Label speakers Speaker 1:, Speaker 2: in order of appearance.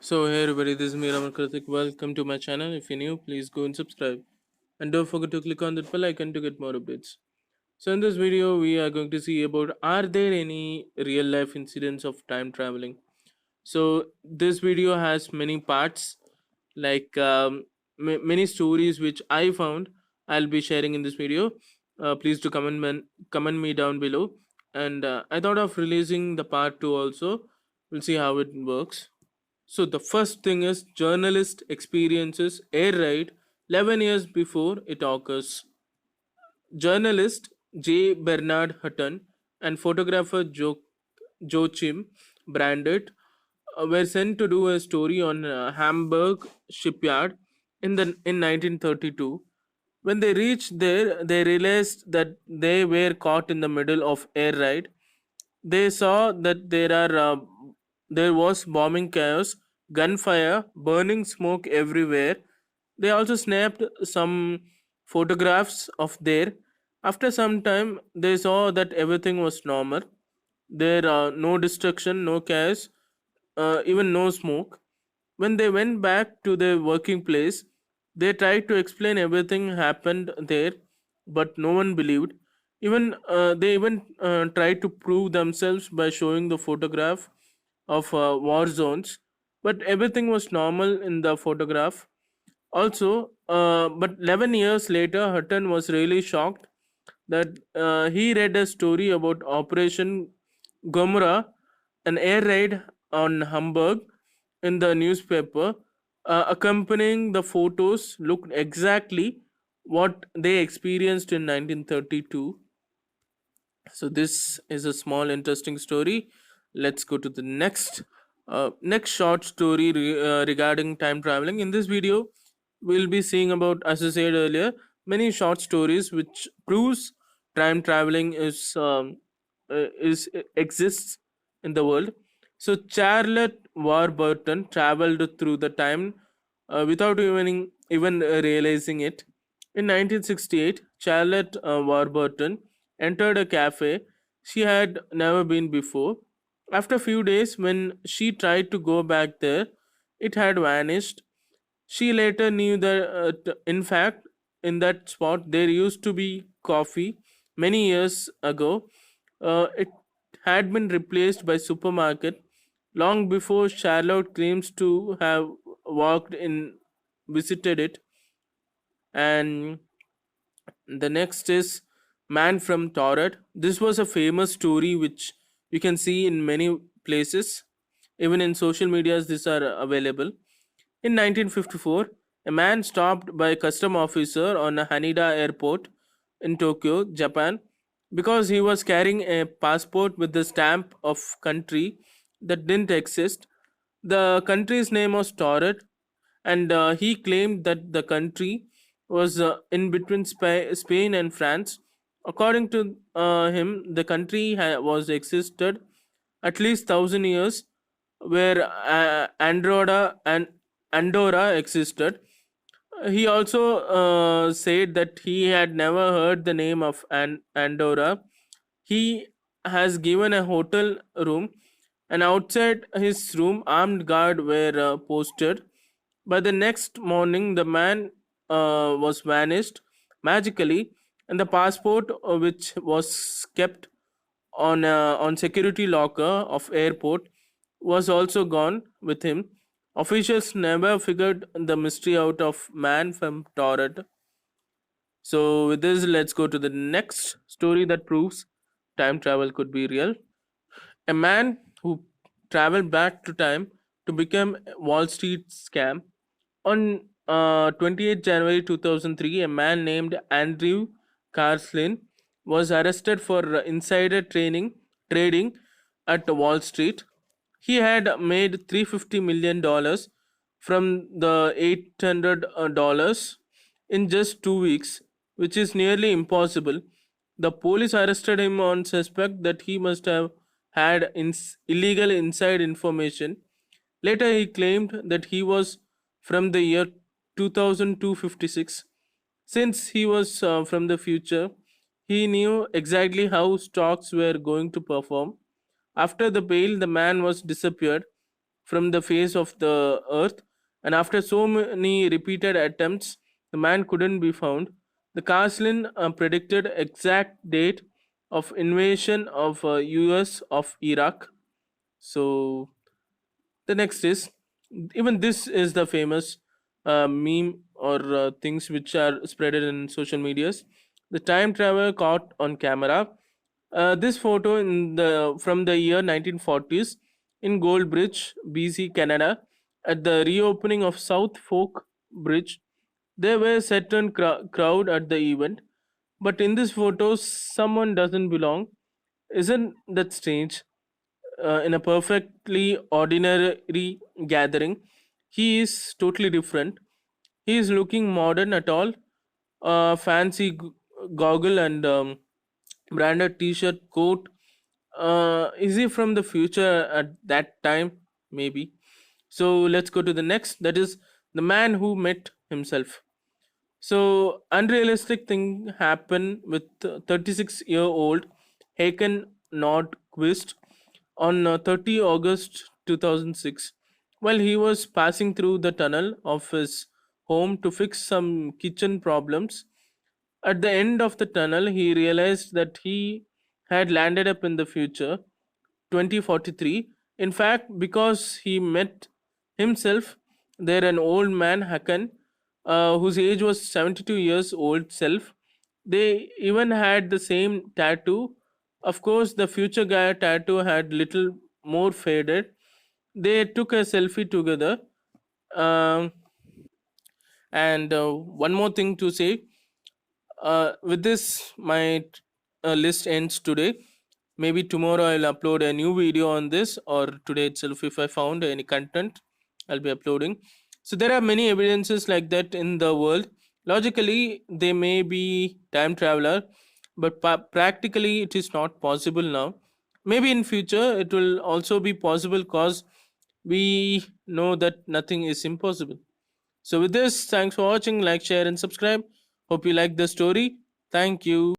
Speaker 1: Hey everybody, this is me Raman Krithik. Welcome to my channel. If you're new, please go and subscribe. And don't forget to click on that bell icon to get more updates. So in this video, we are going to see about are there any real life incidents of time traveling. So this video has many parts, like many stories which I found. I'll be sharing in this video. Please do comment me down below. And I thought of releasing the part 2 also. We'll see how it works. So the first thing is journalist experiences air raid 11 years before it occurs. Journalist J. Bernard Hutton and photographer Joachim Brandt were sent to do a story on Hamburg shipyard in 1932. When they reached there, they realized that they were caught in the middle of air raid. They saw that there was bombing chaos, gunfire, burning smoke everywhere. They also snapped some photographs of there. After some time, they saw that everything was normal. There no destruction, no chaos, even no smoke. When they went back to their working place, they tried to explain everything happened there, but no one believed. They even tried to prove themselves by showing the photograph of war zones, but everything was normal in the photograph. But 11 years later, Hutton was really shocked that he read a story about Operation Gomorrah, an air raid on Hamburg, in the newspaper. Accompanying the photos looked exactly what they experienced in 1932. So this is a small interesting story. Let's go to the next short story regarding time traveling. In this video, we'll be seeing about, as I said earlier, many short stories which proves time traveling is exists in the world. So Charlotte Warburton traveled through the time without even realizing it. In 1968, Charlotte Warburton entered a cafe she had never been before. After a few days, when she tried to go back there, it had vanished. She later knew that, in fact, in that spot there used to be coffee many years ago. It had been replaced by supermarket long before Charlotte claims to have walked in, visited it. And the next is Man from Torret. This was a famous story which you can see in many places. Even in social medias, these are available. In 1954, a man stopped by a custom officer on a Haneda airport in Tokyo, Japan, because he was carrying a passport with the stamp of country that didn't exist. The country's name was Torret, and he claimed that the country was in between Spain and France. According to him, the country was existed at least 1,000 years, where Andorra existed. He also said that he had never heard the name of Andorra. He has given a hotel room, and outside his room, armed guard were posted. By the next morning, the man was vanished magically, and the passport, which was kept on security locker of airport, was also gone with him. Officials never figured the mystery out of man from Torret. So with this, let's go to the next story that proves time travel could be real. A man who traveled back to time to become Wall Street scam. On 28 January 2003, a man named Andrew Carslin was arrested for insider trading at Wall Street. He had made $350 million from the $800 in just 2 weeks, which is nearly impossible. The police arrested him on suspect that he must have had illegal inside information. Later, he claimed that he was from the year 2256. Since he was from the future, he knew exactly how stocks were going to perform. After the bail, the man was disappeared. from the face of the earth. And after so many repeated attempts, the man couldn't be found. The Caslin predicted exact date of invasion of US of Iraq. So the next is, even this is the famous meme or things which are spreaded in social medias. The time travel caught on camera. This photo in the from the year 1940s in Goldbridge, BC, Canada, at the reopening of South Fork Bridge. There were certain crowd at the event, but in this photo, someone doesn't belong. Isn't that strange? In a perfectly ordinary gathering, he is totally different. He is looking modern at all, fancy goggle and branded t-shirt coat. Is he from the future at that time? Maybe. So let's go to the next. That is the man who met himself. So unrealistic thing happened with 36-year-old Haken Nordquist on 30 August 2006 while he was passing through the tunnel of his home to fix some kitchen problems. At the end of the tunnel, he realized that he had landed up in the future, 2043. In fact, because he met himself there, an old man, Hakan, whose age was 72 years old self. They even had the same tattoo. Of course, the future guy tattoo had little more faded. They took a selfie together. Um, and one more thing to say, with this, my list ends today. Maybe tomorrow I'll upload a new video on this, or today itself, if I found any content, I'll be uploading. So there are many evidences like that in the world. Logically, they may be time traveler, but practically it is not possible now. Maybe in future it will also be possible, cause we know that nothing is impossible. So with this, thanks for watching. Like, share, and subscribe. Hope you like the story. Thank you.